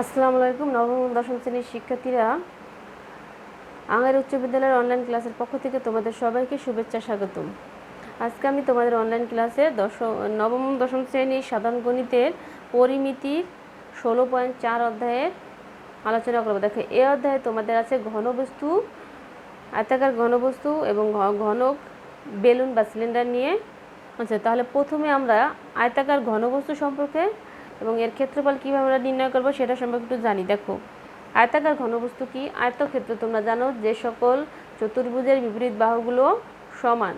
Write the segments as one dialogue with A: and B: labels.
A: আসসালামু আলাইকুম। নবম ও দশম শ্রেণীর শিক্ষার্থীরা, আঙ্গার উচ্চ বিদ্যালয়ের অনলাইন ক্লাসের পক্ষ থেকে তোমাদের সবাইকে শুভেচ্ছা, স্বাগতম। আজকে আমি তোমাদের অনলাইন ক্লাসে নবম ও দশম শ্রেণীর সাধারণ গণিতের পরিমিতির 16.4 অধ্যায়ের আলোচনা করবো। দেখো, এই অধ্যায়ে তোমাদের আছে ঘনবস্তু, আয়তাকার ঘনবস্তু এবং ঘনক বেলুন বা সিলিন্ডার নিয়ে। আচ্ছা, তাহলে প্রথমে আমরা আয়তাকার ঘনবস্তু সম্পর্কে এবং এর ক্ষেত্রফল কীভাবে আমরা নির্ণয় করবো সেটা সম্পর্কে একটু জানি। দেখো, আয়তাকার ঘনবস্তু কি? আয়তক্ষেত্র তোমরা জানো, যে সকল চতুর্ভুজের বিপরীত বাহুগুলো সমান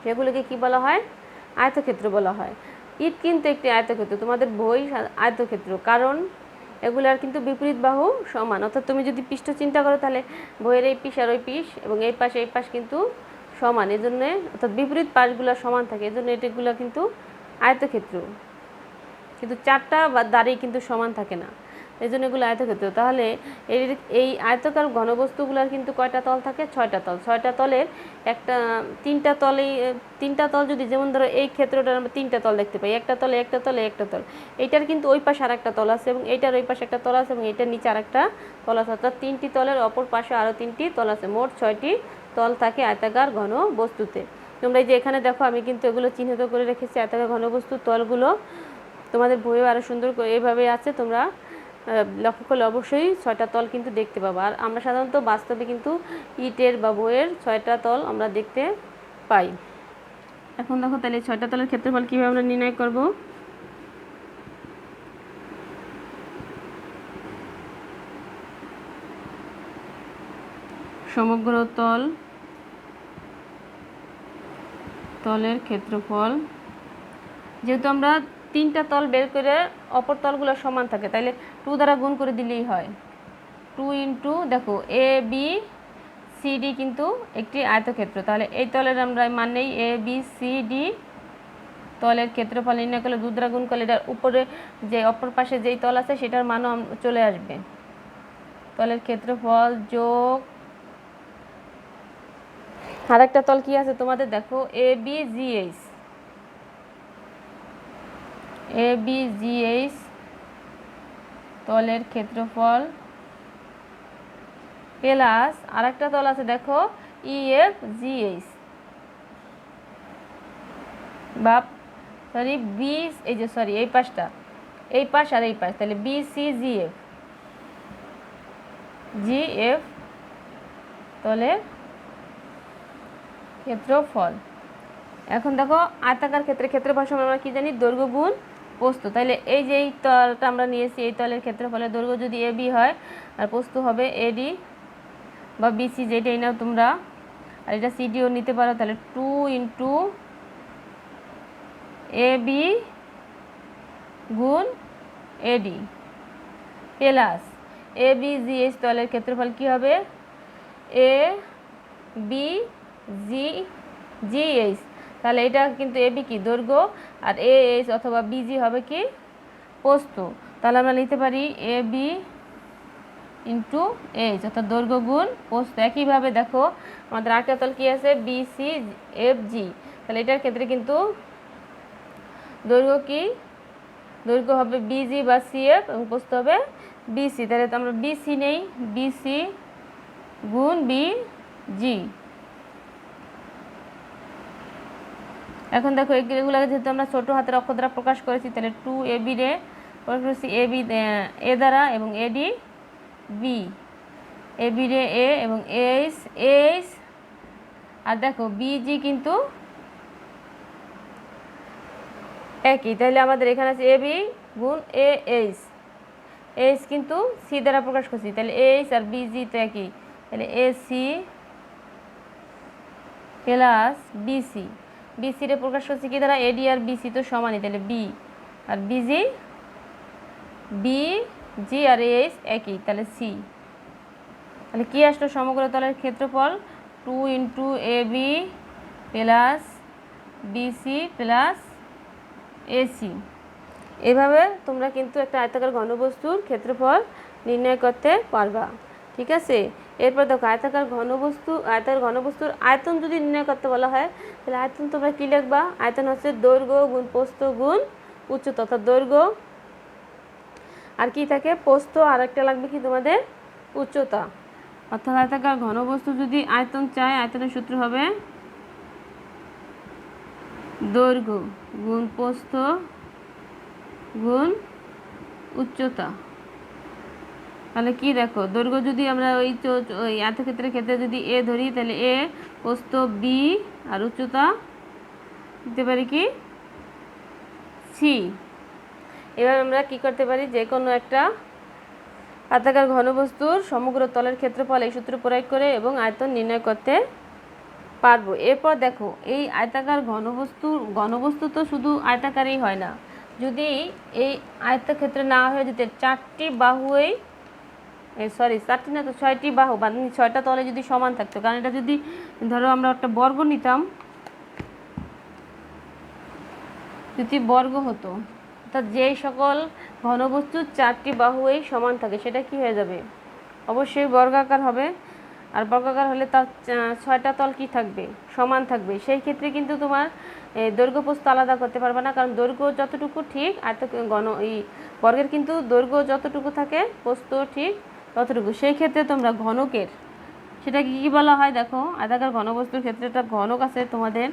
A: সেগুলোকে কি বলা হয়? আয়তক্ষেত্র বলা হয়। ইট কিন্তু একটি আয়তক্ষেত্র, তোমাদের বই আয়তক্ষেত্র, কারণ এগুলার কিন্তু বিপরীত বাহু সমান। অর্থাৎ তুমি যদি পৃষ্ঠ চিন্তা করো তাহলে বইয়ের এই পিস আর ওই পিস এবং এই পাশ কিন্তু সমান, এজন্য অর্থাৎ বিপরীত পাশগুলো সমান থাকে, এজন্য এগুলো কিন্তু আয়তক্ষেত্র। কিন্তু চারটা বা দাঁড়ি কিন্তু সমান থাকে না, এই জন্য এগুলো আয়তক্ষেত্র। তাহলে এই আয়তকার ঘনবস্তুগুলোর কিন্তু কয়টা তল থাকে? 6টা তল। 6টা তলের তিনটা তল যদি, যেমন ধরো এই ক্ষেত্রটার আমরা 3টা তল দেখতে পাই, একটা তলে একটা তলে একটা তল, এইটার কিন্তু ওই পাশে আর একটা তল আছে এবং এইটার ওই পাশে একটা তল আছে এবং এইটার নিচে আর একটা তল আছে, অর্থাৎ 3টি তলের অপর পাশে আরও 3টি তল আছে। মোট 6টি তল থাকে আয়তাকার ঘনবস্তুতে। তোমরা এই যে এখানে দেখো, আমি কিন্তু এগুলো চিহ্নিত করে রেখেছি আয়তাকার ঘনবস্তুর তলগুলো। তোমাদের বইও আরও সুন্দর করে এইভাবে আছে, তোমরা লক্ষ্য করলে অবশ্যই 6টা তল কিন্তু দেখতে পাবো। আর আমরা সাধারণত বাস্তবে কিন্তু ইটের বা বইয়ের 6টা তল আমরা দেখতে পাই। এখন দেখো, তাহলে 6টা তলের ক্ষেত্রফল কীভাবে আমরা নির্ণয় করব? সমগ্র তলের ক্ষেত্রফল, যেহেতু আমরা 3টা তল বের করে অপর তলগুলো সমান থাকে, তাইলে 2 দ্বারা গুণ করে দিলেই হয়। 2 ইন্টু, দেখো, এ বি সি ডি কিন্তু একটি আয়তক্ষেত্র, তাহলে এই তলের আমরা মান নেই এ বি সি ডি তলের ক্ষেত্রফল নির্ণয় করলে 2 দ্বারা গুণ করলে এটার উপরে যে অপর পাশে যেই তল আছে সেটার মানও চলে আসবে। তলের ক্ষেত্রফল যোগ আর একটা তল কি আছে তোমাদের, দেখো, এ বি জি এইচ তলের ক্ষেত্রফল প্লাস আর একটা তল আছে, দেখো, ই এফ জি এইচ বা বি, এই যে এই পাশটা, এই পাশ আর এই পাশ, তাহলে বি সি জি এফ তলের ক্ষেত্রফল। এখন দেখো, আয়তাকার ক্ষেত্রফল সমান আমরা কি জানি? দৈর্ঘ্য গুণ প্রস্থ। তাহলে এই যে এই তলটা আমরা নিয়েছি, এই তলের ক্ষেত্রফলের দৈর্ঘ্য যদি এ বি হয় আর প্রস্থ হবে এডি বা বিসি, যেটাই নাও তোমরা, আর এটা সিডিও নিতে পারো, তাহলে 2 ইন্টু এ বি গুণ এডি plus A B G H তলের ক্ষেত্রফল কী হবে? এ বি জি এইচ, তাহলে এটা কিন্তু এ বি কি? দৈর্ঘ্য, আর এ এইচ অথবা বিজি হবে কি? প্রস্থ। তাহলে আমরা নিতে পারি এ বি ইন্টু এইচ, অর্থাৎ দৈর্ঘ্য গুণ প্রস্থ। একইভাবে দেখো, আমাদের আরেকটা তল কী আছে? বি সি এফ জি, তাহলে এটার ক্ষেত্রে কিন্তু দৈর্ঘ্য কি? দৈর্ঘ্য হবে বিজি বা সিএফ এবং প্রস্থ হবে বিসি, তাহলে তো আমরা বিসি নেই, বিসি গুণ বিজি। এখন দেখো, এগুলোকে যেহেতু আমরা ছোটো হাতের অক্ষর দ্বারা প্রকাশ করেছি, তাহলে 2 এ বি রে প্রকাশ করেছি এ বি এ দ্বারা এবং এডি বি, এ বি রে এ এবং এইচ আর দেখো বিজি কিন্তু একই, তাহলে আমাদের এখানে আছে এ বি গুণ এইচ কিন্তু সি দ্বারা প্রকাশ করছি, তাহলে এইচ আর বিজি তো একই, তাহলে এ সি প্লাস বিসি রে প্রকাশ করছি কি দ্বারা? এডি আর বিসি তো সমানই, তাহলে বি আর বিজি, বিজি আর এইচ একই, তাহলে সি। তাহলে কী আসলো? সমগ্র তলের ক্ষেত্রফল 2 into A B plus BC plus AC. এভাবে তোমরা কিন্তু একটা আয়তাকার ঘনবস্তুর ক্ষেত্রফল নির্ণয় করতে পারবা। ঠিক আছে, এরপর দেখো, আয়তাকার ঘনবস্তুর আয়তন যদি নির্ণয় করতে বলা হয়, তাহলে আয়তন তোমরা কী লিখবা? আয়তন হচ্ছে দৈর্ঘ্য গুণ প্রস্থ গুণ উচ্চতা, অর্থাৎ দৈর্ঘ্য আর কি থাকে প্রস্থ, আর একটা লাগবে কি তোমাদের উচ্চতা। অর্থাৎ আয়তাকার ঘনবস্তু যদি আয়তন চায়, আয়তনের সূত্র হবে দৈর্ঘ্য গুণ প্রস্থ গুণ উচ্চতা। তাহলে কি দেখো, দৈর্ঘ্য যদি আমরা ওই আয়তক্ষেত্রের ক্ষেত্রে যদি এ ধরি, তাহলে এ, প্রস্থ বি, আর উচ্চতা দিতে পারি কি সি। এবার আমরা কি করতে পারি, যে কোনো একটা আয়তাকার ঘনবস্তুর সমগ্র তলের ক্ষেত্রফল এই সূত্র প্রয়োগ করে এবং আয়তন নির্ণয় করতে পারবো। এরপর দেখো, এই আয়তাকার ঘনবস্তু তো শুধু আয়তাকারই হয় না, যদি এই আয়তক্ষেত্রে না হয়ে যেতে চারটি বাহুই, চারটি না তো 6টি বাহু বা 6টা তলে যদি সমান থাকতো, কারণ এটা যদি ধরো আমরা একটা বর্গ নিতাম, যদি বর্গ হতো, অর্থাৎ যেই সকল ঘনবস্তুর 4টি বাহুই সমান থাকে সেটা কি হয়ে যাবে, অবশ্যই বর্গাকার হবে। আর বর্গাকার হলে তার 6টা তল কি থাকবে, সমান থাকবে। সেই ক্ষেত্রে কিন্তু তোমার দৈর্ঘ্য প্রস্থ আলাদা করতে পারবে না, কারণ দৈর্ঘ্য যতটুকু ঠিক এই বর্গের কিন্তু দৈর্ঘ্য যতটুকু থাকে প্রস্থ ঠিক ততটুকু। সেই ক্ষেত্রে তোমরা ঘনকের, সেটা কি বলা হয় দেখো, আয়তাকার ঘনবস্তুর ক্ষেত্রে একটা ঘনক আছে তোমাদের,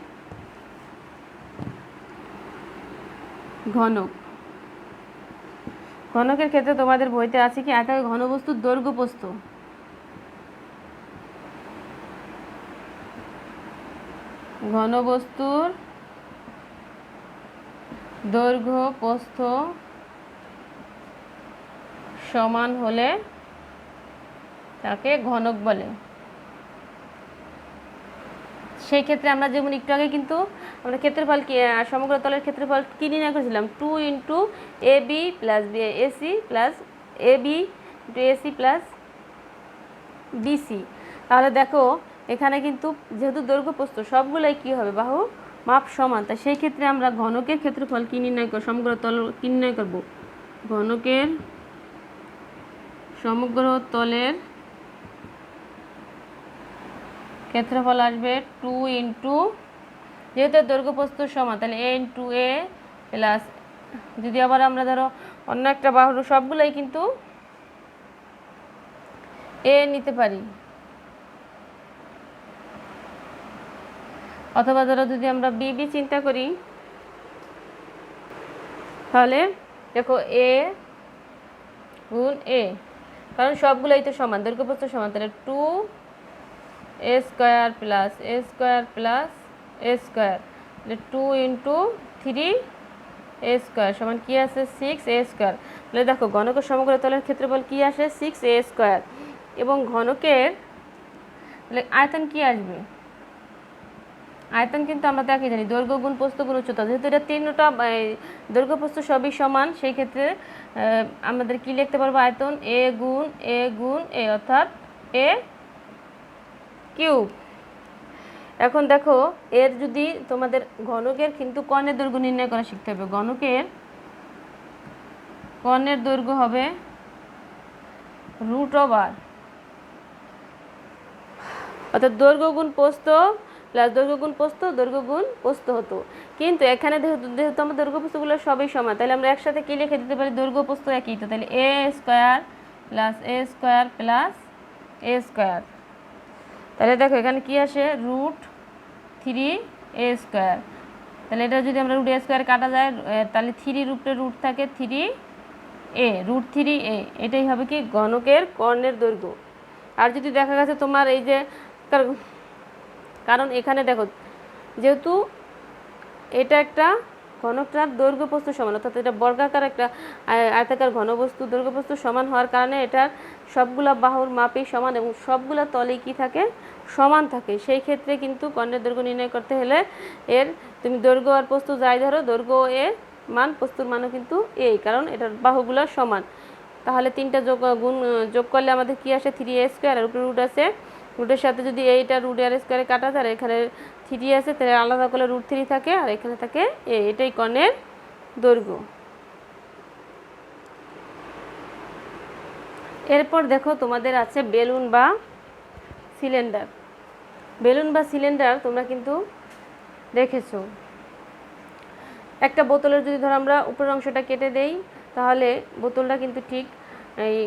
A: ঘনকের ক্ষেত্রে তোমাদের বইতে আছে কি আয়তাকার ঘনবস্তুর দৈর্ঘ্য প্রস্থ। ঘনবস্তুর দৈর্ঘ্য প্রস্থ সমান হলে তাকে ঘনক বলে। সেই ক্ষেত্রে আমরা যেমন একটু আগে কিন্তু আমরা ক্ষেত্রফল কি সমগ্র তলের ক্ষেত্রফল কি নির্ণয় করেছিলাম, 2 into AB plus AC plus AB into AC plus BC. তাহলে দেখো এখানে কিন্তু যেহেতু দৈর্ঘ্য প্রস্থ সবগুলোই কি হবে, বাহু মাপ সমান, তাই সেই ক্ষেত্রে আমরা ঘনকের ক্ষেত্রফল কি নির্ণয় করব, সমগ্র তল কি নির্ণয় করব, ঘনকের সমগ্র তলের ক্ষেত্রফল আসবে 2 ইন্টু, যেহেতু দৈর্ঘ্য প্রস্থ সমান তাহলে এ ইন্টু এ প্লাস, যদি আবার আমরা ধরো অন্য একটা বাহুর সবগুলোই কিন্তু এ নিতে পারি, অথবা ধরো যদি আমরা বিবি চিন্তা করি, তাহলে দেখো এ গুণ এ, কারণ সবগুলোই তো সমান, দৈর্ঘ্য প্রস্থ সমান, তাহলে 2 এ স্কোয়ার প্লাস এ স্কোয়ার প্লাস এ স্কোয়ার, তাহলে 2 ইন্টু 3 এ স্কোয়ার সমান কী আছে 6 এ স্কোয়ার। তাহলে দেখো ঘনকের সমগ্র তলের ক্ষেত্রফল কী আসে 6 এ স্কোয়ার, এবং ঘনকের তাহলে আয়তন কি আসবে, আয়তন কিন্তু আমরা তাকে জানি দৈর্ঘ্য গুণ প্রস্থ গুণ উচ্চতা, যেহেতু এটা তিনটা দৈর্ঘ্য প্রস্থ সবই সমান, সেই ক্ষেত্রে আমাদের কি লিখতে পারবো, আয়তন এ গুণ এ অর্থাৎ এ কিউব। এখন দেখো এর যদি তোমাদের ঘনকের কিন্তু কর্ণের দৈর্ঘ্য নির্ণয় করা শিখতে হবে, ঘনকের কর্ণের দৈর্ঘ্য হবে √ অর্থাৎ দৈর্ঘ্য গুণ প্রস্থ প্লাস দৈর্ঘ্য গুণ প্রস্থ হতো, কিন্তু এখানে যেহেতু আমার দৈর্ঘ্য প্রস্থগুলো সবই সমান, তাহলে আমরা একসাথে কি লিখে দিতে পারি, দৈর্ঘ্য প্রস্থ একই, তো তাহলে এ স্কোয়ার প্লাস এ স্কোয়ার প্লাস এ স্কোয়ার। তাহলে দেখো এখানে কি আসে √3 এ স্কোয়ার, তাহলে এটা যদি আমরা √a স্কোয়ার কাটা যায়, তাহলে 3 রুট থাকে 3a, √3a, এটাই হবে কি ঘনকের কর্ণের দৈর্ঘ্য। আর যদি দেখা গেছে তোমার এই যে, কারণ এখানে দেখো যেহেতু এটা একটা ঘনকটার দৈর্ঘ্য প্রস্থ সমান, অর্থাৎ এটা বর্গাকার একটা আয়তাকার ঘনবস্তু, দৈর্ঘ্য প্রস্থ সমান হওয়ার কারণে এটার সবগুলা বাহুর মাপই সমান এবং সবগুলা তলেই কি থাকে, সমান থাকে। সেই ক্ষেত্রে কিন্তু কর্ণের দৈর্ঘ্য নির্ণয় করতে হলে এর তুমি দৈর্ঘ্য আর প্রস্থ যাই ধরো, দৈর্ঘ্য এ মান প্রস্থর মানও কিন্তু এই, কারণ এটার বাহুগুলো সমান। তাহলে তিনটা যোগ করলে আমাদের কি আসে 3a স্কোয়ার, আর উপরে রুট আছে, রুটের সাথে যদি এইটা √r স্কোয়ারে কাটা যায়, এখানে 3 আছে তাহলে আলাদা করলে √3 থাকে, আর এখানে থাকে এ, এটাই কর্ণের দৈর্ঘ্য। এরপর দেখো তোমাদের আছে বেলুন বা সিলিন্ডার, তোমরা কিন্তু দেখেছো। একটা বোতলের যদি ধরো আমরা উপরের অংশটা কেটে দেই, তাহলে বোতলটা কিন্তু ঠিক এই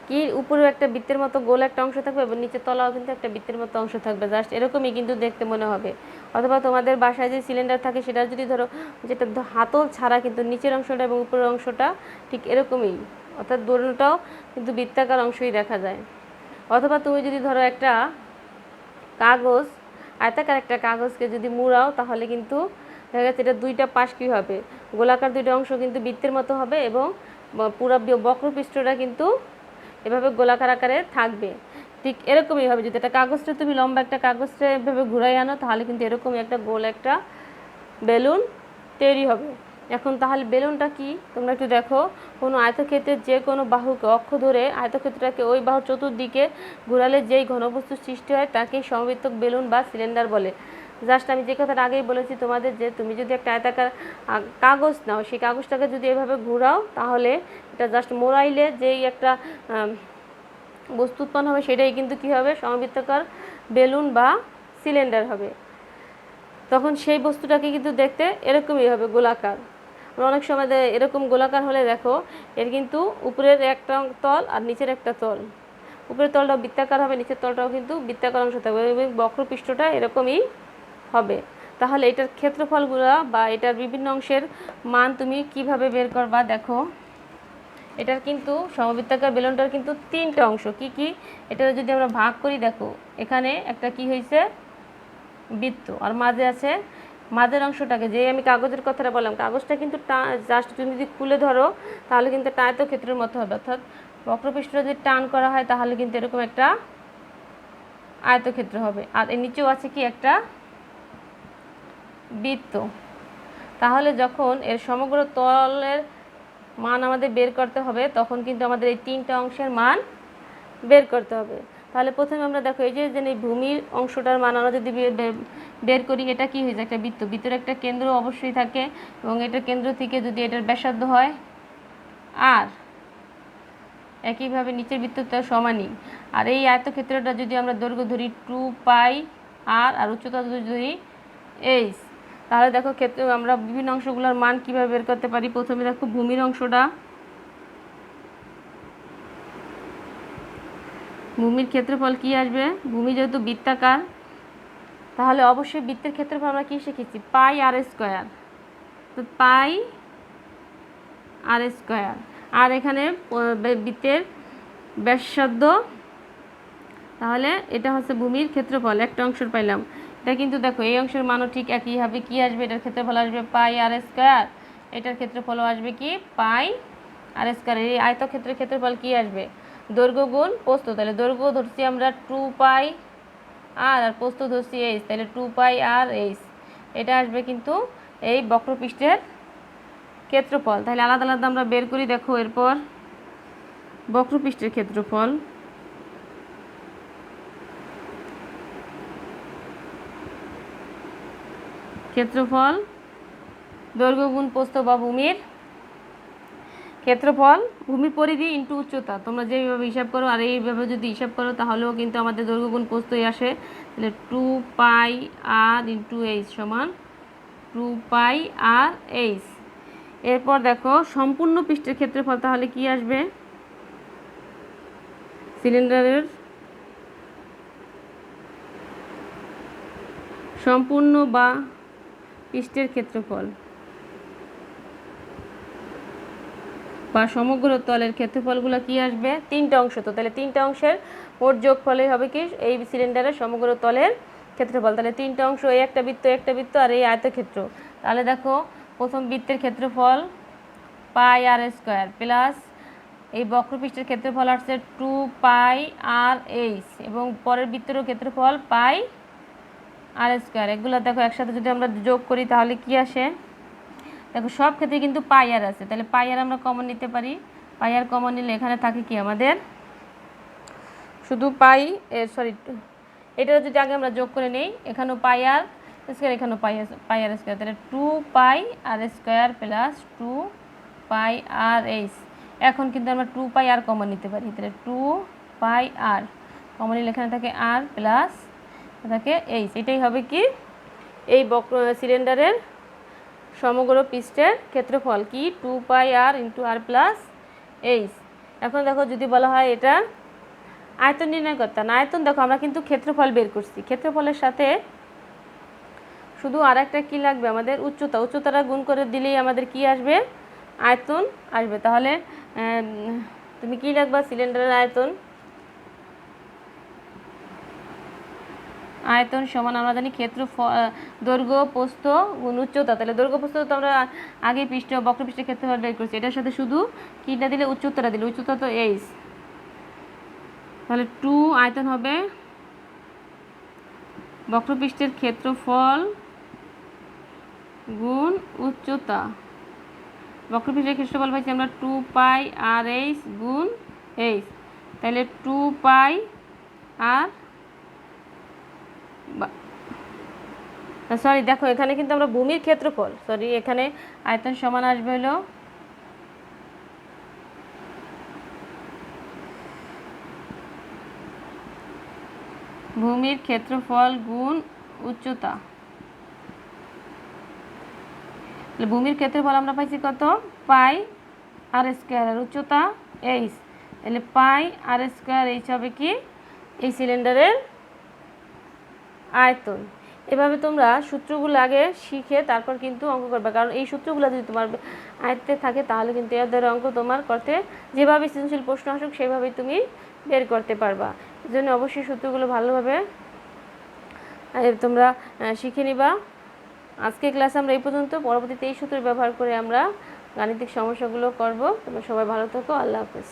A: কি উপরেও একটা বৃত্তের মতো গোল একটা অংশ থাকবে এবং নিচের তলাও কিন্তু একটা বৃত্তের মতো অংশ থাকবে, জাস্ট এরকমই কিন্তু দেখতে মনে হবে। অথবা তোমাদের বাসায় যে সিলিন্ডার থাকে সেটা যদি ধরো যেটা হাতল ছাড়া কিন্তু নিচের অংশটা এবং উপরের অংশটা ঠিক এরকমই, অর্থাৎ দোনোটাও কিন্তু বৃত্তাকার অংশই দেখা যায়। অথবা তুমি যদি ধরো একটা কাগজ, আয়তাকার একটা কাগজকে যদি মুড়াও তাহলে কিন্তু দেখা যাচ্ছে এটা দুইটা পাশ কী হবে, গোলাকার দুইটা অংশ কিন্তু বৃত্তের মতো হবে এবং পুরো বক্রপৃষ্ঠটা কিন্তু এভাবে গোলাকার আকারে থাকবে। ঠিক এরকমই হবে, যদি একটা কাগজটা তুমি লম্বা একটা কাগজটা এভাবে ঘুরাই আনো তাহলে কিন্তু এরকমই একটা গোল একটা বেলুন তৈরি হবে। এখন তাহলে বেলুনটা কি তোমরা একটু দেখো, কোনো আয়তক্ষেত্রের যে কোনো বাহুকে অক্ষ ধরে আয়তক্ষেত্রটাকে ওই বাহুর চতুর্দিকে ঘোরালে যেই ঘনবস্তু সৃষ্টি হয় তাকেই সমবৃত্তক বেলুন বা সিলিন্ডার বলে। জাস্ট আমি যে কথাটা আগেই বলেছি তোমাদের, যে তুমি যদি একটা আয়তাকার কাগজ নাও, সেই কাগজটাকে যদি এভাবে ঘোরাও তাহলে এটা জাস্ট মোড়াইলে যেই একটা বস্তু উৎপন্ন হবে সেটাই কিন্তু কী হবে, সমবৃত্তাকার বেলুন বা সিলিন্ডার হবে। তখন সেই বস্তুটাকে কিন্তু দেখতে এরকমই হবে, গোলাকার। অনেক সময় এরকম গোলাকার হলে দেখো এর কিন্তু উপরের একটা তল আর নিচের একটা তল, উপরের তলটাও বৃত্তাকার হবে, নিচের তলটাও কিন্তু বৃত্তাকার অংশ থাকবে এবং বক্রপৃষ্ঠটা এরকমই হবে। তাহলে এটার ক্ষেত্রফলগুলো বা এটার বিভিন্ন অংশের মান তুমি কিভাবে বের করবা দেখো। এটার কিন্তু সমবৃত্তাকার বেলুনটার কিন্তু তিনটা অংশ, কি কি এটা যদি আমরা ভাগ করি দেখো, এখানে একটা কি হয়েছে বৃত্ত, আর মাঝে আছে মাঝের অংশটাকে, যে আমি কাগজের কথাটা বললাম, কাগজটা কিন্তু জাস্ট তুমি যদি খুলে ধরো তাহলে কিন্তু একটা আয়তক্ষেত্রের মতো হবে, অর্থাৎ বক্রপৃষ্ঠটা যদি টান করা হয় তাহলে কিন্তু এরকম একটা আয়তক্ষেত্র হবে। আর এর নিচেও আছে কি একটা বৃত্ত। তাহলে যখন এর সমগ্র তলের মান আমাদের বের করতে হবে তখন কিন্তু আমাদের এই তিনটা অংশের মান বের করতে হবে। তাহলে প্রথমে আমরা দেখো এই যে ভূমির অংশটার মান আমরা যদি বের করি, এটা কি হয়ে যায় একটা বৃত্ত, বৃত্তের একটা কেন্দ্র অবশ্যই থাকে এবং এটার কেন্দ্র থেকে যদি এটার ব্যাসার্ধ হয় আর একইভাবে নিচের বৃত্তটা সমানই, আর এই আয়তক্ষেত্রটা যদি আমরা দৈর্ঘ্য ধরি 2πr আর উচ্চতা যদি ধরি h, তাহলে দেখো ক্ষেত্র আমরা বিভিন্ন অংশগুলোর মান কীভাবে বের করতে পারি। প্রথমে দেখো ভূমির অংশটা, ভূমির ক্ষেত্রফল কি আসবে, ভূমি যেহেতু বৃত্তাকার তাহলে অবশ্যই বৃত্তের ক্ষেত্রফল আমরা কী শিখেছি, পাই আর স্কোয়ার, তো পাই আর স্কোয়ার, আর এখানে বৃত্তের ব্যাসার্ধ, তাহলে এটা হচ্ছে ভূমির ক্ষেত্রফল একটা অংশের পাইলাম। এটা কিন্তু দেখো এই অংশের মানও ঠিক একই হবে, কি আসবে এটার ক্ষেত্রফল আসবে পাই আর স্কোয়ার, এটার ক্ষেত্রফলও আসবে কি পাই আর স্কোয়ার। এই আয়তক্ষেত্রের ক্ষেত্রফল কি আসবে, দৈর্ঘ্য গুণ প্রস্থ, তাহলে দৈর্ঘ্য ধরছি আমরা 2πr আর প্রস্থ ধরছি h, তাহলে 2πr h, এটা আসবে কিন্তু এই বক্রপৃষ্ঠের ক্ষেত্রফল। তাহলে আলাদা আলাদা আমরা বের করি দেখো। এরপর বক্রপৃষ্ঠের ক্ষেত্রফল, ক্ষেত্রফল দৈর্ঘ্য গুণ প্রস্থ বা ভূমির ক্ষেত্রফল, ভূমির পরিধি ইন্টু উচ্চতা, তোমরা যেভাবে হিসাব করো আর এইভাবে যদি হিসাব করো তাহলেও কিন্তু আমাদের দৈর্ঘ্য গুণ প্রস্থই আসে। তাহলে 2πr ইন্টু h সমান 2πr h। এরপর দেখো সম্পূর্ণ পৃষ্ঠের ক্ষেত্রফল, তাহলে কি আসবে, সিলিন্ডারের সম্পূর্ণ বা পৃষ্ঠের ক্ষেত্রফল বা সমগ্র তলের ক্ষেত্রফলগুলো কি আসবে, তিনটা অংশ, তো তাহলে তিনটা অংশের মোট যোগফলে হবে কি এই সিলিন্ডারের সমগ্র তলের ক্ষেত্রফল। তাহলে তিনটা অংশ, এই একটা বৃত্ত আর এই আয়তক্ষেত্র। তাহলে দেখো প্রথম বৃত্তের ক্ষেত্রফল পাই আর স্কোয়ার প্লাস এই বক্রপৃষ্ঠের ক্ষেত্রফল আসছে 2πr h এবং পরের বৃত্তেরও ক্ষেত্রফল পাই আর স্কোয়ার। এগুলো দেখো একসাথে যদি আমরা যোগ করি তাহলে কি আসে, দেখো সব ক্ষেত্রে কিন্তু পাই আর আছে, তাহলে পাই আর আমরা কমন নিতে পারি, পাই আর কমন নিলে এখানে থাকে কি আমাদের শুধু পাই, এটা যদি আগে আমরা যোগ করে নেই, এখানেও পাই আর স্কোয়ার, এখানেও পাই আর স্কোয়ার, তাহলে 2πr square plus 2πr h। এখন কিন্তু আমরা 2πr কমন নিতে পারি, তাহলে 2πr কমন নিলে এখানে থাকে আর প্লাস থাকে h, এটাই হবে কি এই সিলিন্ডারের সমগ্র পৃষ্ঠের ক্ষেত্রফল কি 2πr × r+h। এখন দেখো যদি বলা হয় এটা আয়তন নির্ণয় করতে, না আয়তন দেখো আমরা কিন্তু ক্ষেত্রফল বের করছি, ক্ষেত্রফলের সাথে শুধু আর একটা কী লাগবে আমাদের উচ্চতাটা গুণ করে দিলেই আমাদের কি আসবে, আয়তন আসবে। তাহলে তুমি কি লিখবা, সিলিন্ডারের আয়তন সমান আমরা জানি ক্ষেত্রফল দৈর্ঘ্য প্রস্থ গুণ উচ্চতা। তাহলে দৈর্ঘ্য প্রস্থ তো আমরা আগে বক্রপৃষ্ঠের ক্ষেত্রফল বের করছি, এটার সাথে শুধু কিটা দিলে উচ্চতাটা দিলে, উচ্চতা তো h, তাহলে 2 আয়তন হবে বক্রপৃষ্ঠের ক্ষেত্রফল গুণ উচ্চতা। বক্রপৃষ্ঠের ক্ষেত্রফল পাইছি আমরা 2πr/h গুণ h, তাহলে 2πr সরি দেখো এখানে কিন্তু আমরা ভূমির ক্ষেত্রফল, এখানে আয়তন সমান আসবে হলো ভূমির ক্ষেত্রফল গুণ উচ্চতা। ভূমির ক্ষেত্রফল আমরা পাইছি কত, πr² আর উচ্চতা h, তাহলে πr²h হবে কি এই সিলিন্ডারের আয়তন। এভাবে তোমরা সূত্রগুলো আগে শিখে তারপর কিন্তু অঙ্ক করবে, কারণ এই সূত্রগুলো যদি তোমার আয়ত্তে থাকে তাহলে কিন্তু এদের অঙ্ক তোমার করতে যেভাবে সৃজনশীল প্রশ্ন আসুক সেভাবেই তুমি বের করতে পারবা। এই জন্য অবশ্যই সূত্রগুলো ভালোভাবে তোমরা শিখে নিবা। আজকে ক্লাস আমরা এই পর্যন্ত, পরবর্তীতে এই সূত্র ব্যবহার করে আমরা গাণিতিক সমস্যাগুলো করব। তোমরা সবাই ভালো থাকো, আল্লাহ হাফেজ।